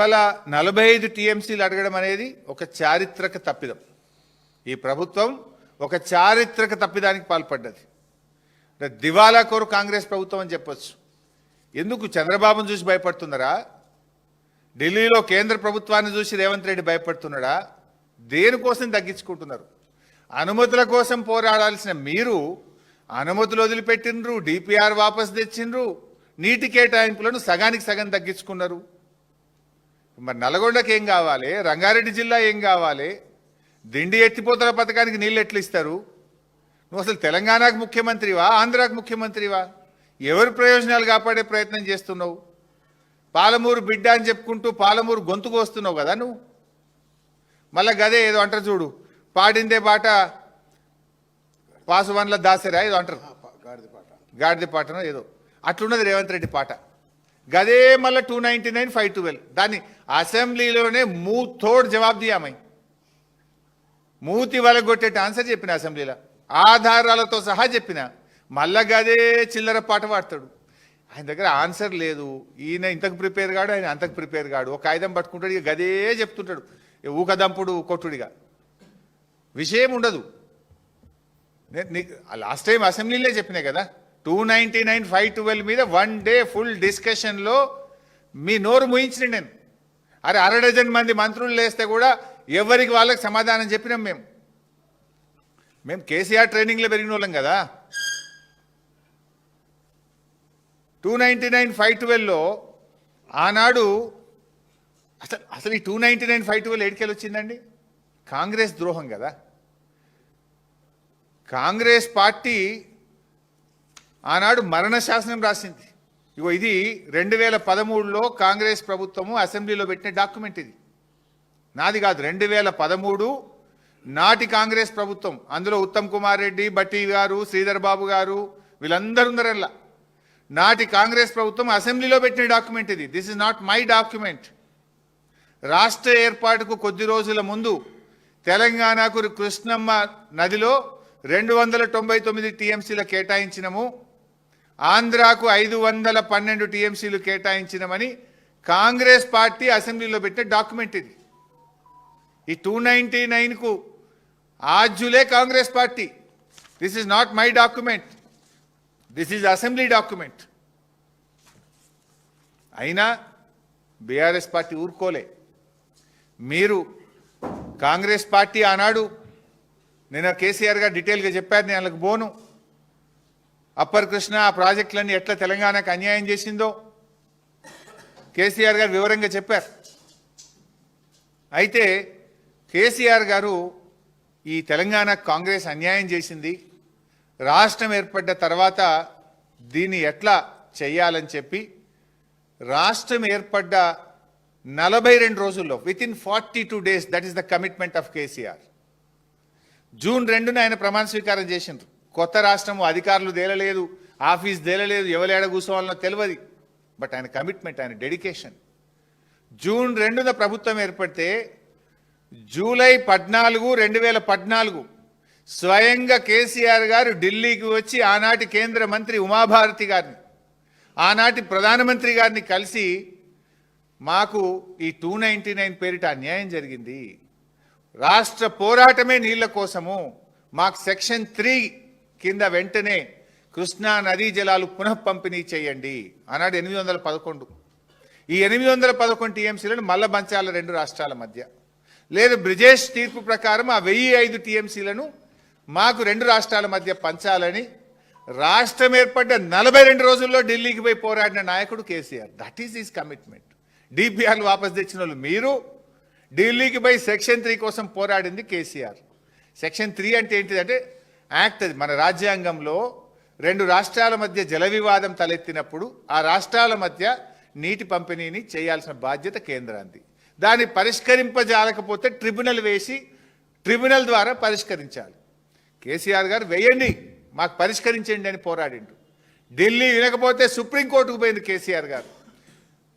ఇవాళ 45 టీఎంసీలు అడగడం అనేది ఒక చారిత్రక తప్పిదం. ఈ ప్రభుత్వం ఒక చారిత్రక తప్పిదానికి పాల్పడ్డది. దివాలా కోరు కాంగ్రెస్ ప్రభుత్వం అని చెప్పొచ్చు. ఎందుకు చంద్రబాబును చూసి భయపడుతున్నారా? ఢిల్లీలో కేంద్ర ప్రభుత్వాన్ని చూసి రేవంత్ రెడ్డి భయపడుతున్నాడా? దేనికోసం తగ్గించుకుంటున్నారు? అనుమతుల కోసం పోరాడాల్సిన మీరు అనుమతులు వదిలిపెట్టినరు, డిపిఆర్ వాపసు తెచ్చిండ్రు, నీటి కేటాయింపులను సగానికి సగం తగ్గించుకున్నారు. మరి నల్గొండకి ఏం కావాలి? రంగారెడ్డి జిల్లా ఏం కావాలి? దిండి ఎత్తిపోతల పథకానికి నీళ్ళు ఎట్లు ఇస్తారు? నువ్వు అసలు తెలంగాణకు ముఖ్యమంత్రివా, ఆంధ్రాకు ముఖ్యమంత్రివా? ఎవరి ప్రయోజనాలు కాపాడే ప్రయత్నం చేస్తున్నావు? పాలమూరు బిడ్డ అని చెప్పుకుంటూ పాలమూరు గొంతుకు వస్తున్నావు కదా నువ్వు. మళ్ళా గదే ఏదో అంటారు చూడు, పాడిందే పాట పాసువన్ల దాసరా ఏదో అంటారు, గాడిద పాటనో ఏదో అట్లున్నది రేవంత్ రెడ్డి పాట. గదే మళ్ళీ 299 512 దాన్ని అసెంబ్లీలోనే మూతోడు జవాబు దియామై మూతి వలగొట్టేట ఆన్సర్ చెప్పిన అసెంబ్లీలో ఆధారాలతో సహా చెప్పిన. మళ్ళా గదే చిల్లర పాట పాడతాడు. ఆయన దగ్గర ఆన్సర్ లేదు. ఈయన ఇంతకు ప్రిపేర్ కాడు, ఆయన అంతకు ప్రిపేర్ కాడు. ఒక ఆయుధం పట్టుకుంటాడు, ఇక గదే చెప్తుంటాడు, ఊకదంపుడు కొట్టుడిగా. విషయం ఉండదు. లాస్ట్ టైం అసెంబ్లీలో చెప్పినాయి కదా, 299 512 మీద 1 డే ఫుల్ డిస్కషన్లో మీ నోరు ముయించిన నేను. అరే 1/2 డజన్ మంది మంత్రులు లేస్తే కూడా ఎవరికి వాళ్ళకి సమాధానం చెప్పినాం. మేము కేసీఆర్ ట్రైనింగ్లో పెరిగిన వాళ్ళం కదా. 299 512లో ఆనాడు అసలు ఈ 299 512 ఏడికెళ్ళి వచ్చిందండి? కాంగ్రెస్ ద్రోహం కదా. కాంగ్రెస్ పార్టీ ఆనాడు మరణ శాసనం రాసింది. ఇగో ఇది 2013లో కాంగ్రెస్ ప్రభుత్వము అసెంబ్లీలో పెట్టిన డాక్యుమెంట్. ఇది నాది కాదు, 2013 నాటి కాంగ్రెస్ ప్రభుత్వం. అందులో ఉత్తమ్ కుమార్ రెడ్డి, బట్టి గారు, శ్రీధర్ బాబు గారు వీళ్ళందరూ ఉన్నారల్లా. నాటి కాంగ్రెస్ ప్రభుత్వం అసెంబ్లీలో పెట్టిన డాక్యుమెంట్ ఇది. This is not my document. రాష్ట్ర ఏర్పాటుకు కొద్ది రోజుల ముందు తెలంగాణకు కృష్ణమ్మ నదిలో 299 టీఎంసీలు కేటాయించినము, ఆంధ్రాకు 512 టీఎంసీలు కేటాయించినమని కాంగ్రెస్ పార్టీ అసెంబ్లీలో పెట్టిన డాక్యుమెంట్ ఇది. ఈ 299కు ఆజ్యులే Congress party. This is not my document, this is assembly document. అయినా బీఆర్ఎస్ పార్టీ ఊరుకోలే. మీరు కాంగ్రెస్ పార్టీ ఆనాడు నేను కేసీఆర్ గారు డీటెయిల్గా చెప్పారు, నేను వాళ్ళకి పోను. అప్పర్ కృష్ణ ఆ ప్రాజెక్టులన్నీ ఎట్లా తెలంగాణకు అన్యాయం చేసిందో కేసీఆర్ గారు వివరంగా చెప్పారు. అయితే కేసీఆర్ గారు ఈ తెలంగాణ కాంగ్రెస్ అన్యాయం చేసింది, రాష్ట్రం ఏర్పడ్డ తర్వాత దీన్ని ఎట్లా చెయ్యాలని చెప్పి రాష్ట్రం ఏర్పడ్డ 42 రోజుల్లో within 42 days, that is the commitment of KCR. June 2న ఆయన ప్రమాణ స్వీకారం చేసిండ్రు. కొత్త రాష్ట్రము అధికారులు తేలలేదు, ఆఫీస్ తేలలేదు, ఎవరు కూర్చోవాలనో తెలియదు. బట్ ఆయన కమిట్మెంట్, ఆయన డెడికేషన్. జూన్ 2న ప్రభుత్వం ఏర్పడితే జూలై 14 2014 స్వయంగా కేసీఆర్ గారు ఢిల్లీకి వచ్చి ఆనాటి కేంద్ర మంత్రి ఉమాభారతి గారిని, ఆనాటి ప్రధానమంత్రి గారిని కలిసి మాకు ఈ 299 పేరిట అన్యాయం జరిగింది, రాష్ట్ర పోరాటమే నీళ్ల కోసము, మాకు సెక్షన్ 3 కింద వెంటనే కృష్ణా నదీ జలాలు పునః పంపిణీ చేయండి. ఆనాడు 811. ఈ 811 టీఎంసీలను మల్ల పంచాల 2 రాష్ట్రాల మధ్య. లేదు బ్రిజేష్ తీర్పు ప్రకారం ఆ 1005 టీఎంసీలను మాకు 2 రాష్ట్రాల మధ్య పంచాలని రాష్ట్రం ఏర్పడ్డ 42 రోజుల్లో ఢిల్లీకి పోయి పోరాడిన నాయకుడు KCR. That is his commitment. డిపిఆర్లు వాపసు తెచ్చిన వాళ్ళు మీరు, ఢిల్లీకి పోయి సెక్షన్ 3 కోసం పోరాడింది కేసీఆర్. సెక్షన్ 3 అంటే ఏంటిదంటే యాక్ట్. అది మన రాజ్యాంగంలో 2 రాష్ట్రాల మధ్య జల వివాదం తలెత్తినప్పుడు ఆ రాష్ట్రాల మధ్య నీటి పంపిణీని చేయాల్సిన బాధ్యత కేంద్రానికి. దాన్ని పరిష్కరింపజాలకపోతే ట్రిబ్యునల్ వేసి ట్రిబ్యునల్ ద్వారా పరిష్కరించాలి. కేసీఆర్ గారు వేయండి, మాకు పరిష్కరించండి అని పోరాడిండు. ఢిల్లీ వినకపోతే సుప్రీంకోర్టుకు పోయింది కేసీఆర్ గారు.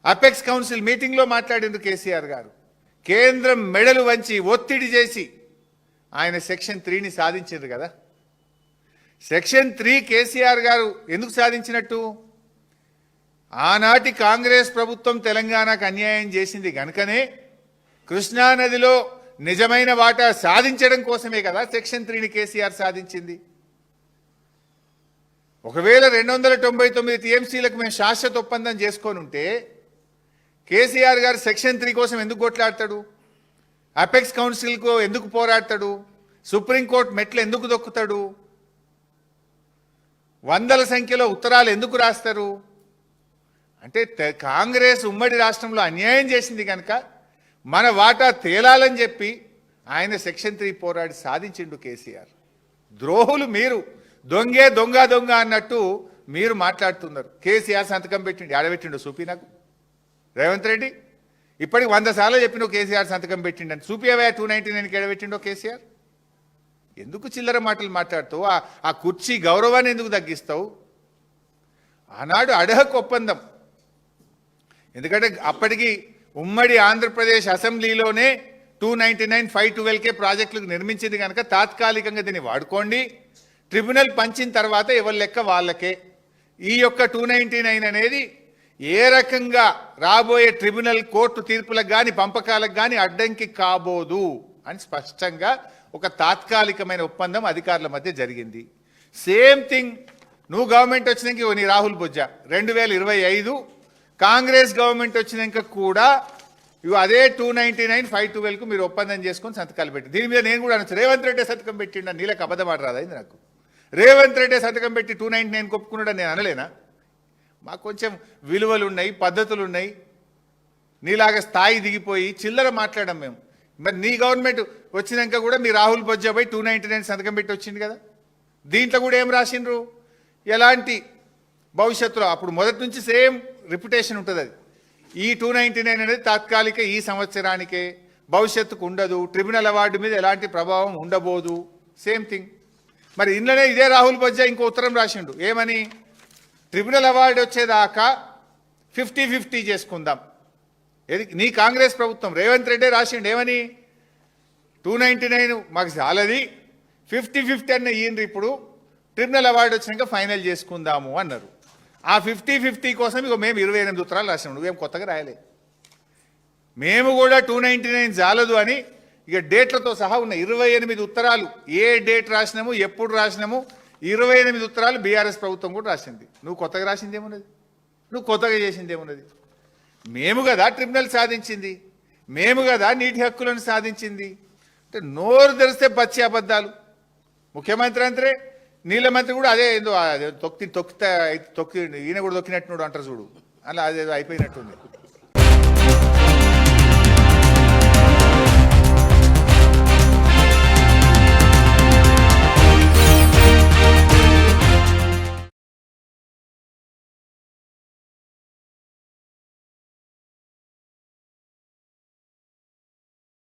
అపెక్స్ కౌన్సిల్ మీటింగ్లో మాట్లాడింది కేసీఆర్ గారు. కేంద్రం మెడలు వంచి ఒత్తిడి చేసి ఆయన సెక్షన్ 3ని సాధించారు కదా. సెక్షన్ 3 కేసీఆర్ గారు ఎందుకు సాధించినట్టు? ఆనాటి కాంగ్రెస్ ప్రభుత్వం తెలంగాణకు అన్యాయం చేసింది గనుకనే కృష్ణానదిలో నిజమైన వాటా సాధించడం కోసమే కదా సెక్షన్ 3ని కేసీఆర్ సాధించింది. ఒకవేళ 299 టీఎంసీలకు మేము శాశ్వత ఒప్పందం చేసుకొని ఉంటే కేసీఆర్ గారు సెక్షన్ 3 కోసం ఎందుకు కొట్లాడతాడు? అపెక్స్ కౌన్సిల్కు ఎందుకు పోరాడతాడు? సుప్రీంకోర్టు మెట్లు ఎందుకు దొక్కుతాడు? వందల సంఖ్యలో ఉత్తరాలు ఎందుకు రాస్తారు? అంటే కాంగ్రెస్ ఉమ్మడి రాష్ట్రంలో అన్యాయం చేసింది కనుక మన వాటా తేలాలని చెప్పి ఆయన సెక్షన్ 3 పోరాడి సాధించిండు కేసీఆర్. ద్రోహులు మీరు, దొంగే దొంగ దొంగ అన్నట్టు మీరు మాట్లాడుతున్నారు. కేసీఆర్ సంతకం పెట్టిండు, ఆడబెట్టిండు చూపి నాకు. రేవంత్ రెడ్డి ఇప్పటికి 100 సార్లు చెప్పిన కేసీఆర్ సంతకం పెట్టిండని. చూపియవే 299కి ఎడబెట్టిండో కేసీఆర్. ఎందుకు చిల్లర మాటలు మాట్లాడుతావు? ఆ కుర్చీ గౌరవాన్ని ఎందుకు తగ్గిస్తావు? ఆనాడు అడహక్ ఒప్పందం, ఎందుకంటే అప్పటికి ఉమ్మడి ఆంధ్రప్రదేశ్ అసెంబ్లీలోనే 299, 512కే ప్రాజెక్టులకు నిర్మించింది కనుక తాత్కాలికంగా దీన్ని వాడుకోండి, ట్రిబ్యునల్ పంచిన తర్వాత ఎవరి లెక్క వాళ్ళకే. ఈ యొక్క 299 అనేది ఏ రకంగా రాబోయే ట్రిబ్యునల్ కోర్టు తీర్పులకు కానీ పంపకాలకు కానీ అడ్డంకి కాబోదు అని స్పష్టంగా ఒక తాత్కాలికమైన ఒప్పందం అధికారుల మధ్య జరిగింది. సేమ్ థింగ్ నువ్వు గవర్నమెంట్ వచ్చినాక నీ రాహుల్ బొజ్జా 2025 కాంగ్రెస్ గవర్నమెంట్ వచ్చినాక కూడా ఇవి అదే 299, 512కు మీరు ఒప్పందం చేసుకొని సంతకాలు పెట్టి, దీని మీద నేను కూడా అనొచ్చు రేవంత్ రెడ్డి సంతకం పెట్టిండ, నీళ్ళకి అబద్ధం ఆడరాదైంది నాకు. రేవంత్ రెడ్డి సంతకం పెట్టి 299 ఒప్పుకున్నాడని నేను అనలేనా? మాకు కొంచెం విలువలు ఉన్నాయి, పద్ధతులు ఉన్నాయి. నీలాగా స్థాయి దిగిపోయి చిల్లర మాట్లాడడం మేము. మరి నీ గవర్నమెంట్ వచ్చినాక కూడా మీ రాహుల్ బొజ్జాపై 299 సంతకం పెట్టి వచ్చింది కదా. దీంట్లో కూడా ఏం రాసిండ్రు? ఎలాంటి భవిష్యత్తులో అప్పుడు మొదటి నుంచి సేమ్ రిప్యుటేషన్ ఉంటుంది. అది ఈ 299 అనేది తాత్కాలిక, ఈ సంవత్సరానికే, భవిష్యత్తుకు ఉండదు, ట్రిబ్యునల్ అవార్డు మీద ఎలాంటి ప్రభావం ఉండబోదు. Same thing. మరి ఇంట్లోనే ఇదే రాహుల్ బొజ్జా ఇంకో ఉత్తరం రాసిండు ఏమని? ట్రిబ్యునల్ అవార్డు వచ్చేదాకా 50-50 చేసుకుందాం. ఏది నీ కాంగ్రెస్ ప్రభుత్వం రేవంత్ రెడ్డి రాసిండు ఏమని? 299 మాకు చాలది, 50-50 అన్న ఈయన ఇప్పుడు ట్రిబ్యునల్ అవార్డు వచ్చినాక ఫైనల్ చేసుకుందాము అన్నారు. ఆ 50-50 కోసం ఇక మేము 28 ఉత్తరాలు రాసినాం. నువ్వేం కొత్తగా రాయలే. మేము కూడా 299 చాలదు అని ఇక డేట్లతో సహా ఉన్న 28 ఉత్తరాలు, ఏ డేట్ రాసినాము, ఎప్పుడు రాసినాము, 28 ఉత్తరాలు బీఆర్ఎస్ ప్రభుత్వం కూడా రాసింది. నువ్వు కొత్తగా రాసింది ఏమున్నది? నువ్వు కొత్తగా చేసింది ఏమున్నది? మేము కదా ట్రిబ్యునల్ సాధించింది, మేము కదా నీటి హక్కులను సాధించింది. అంటే నోరు తెరిస్తే పచ్చి అబద్ధాలు. ముఖ్యమంత్రి అంతే, నీళ్ళ మంత్రి కూడా అదే ఏందో తొక్కి ఈయన కూడా తొక్కినట్టు అంటారు చూడు, అలా అదేదో అయిపోయినట్టుంది.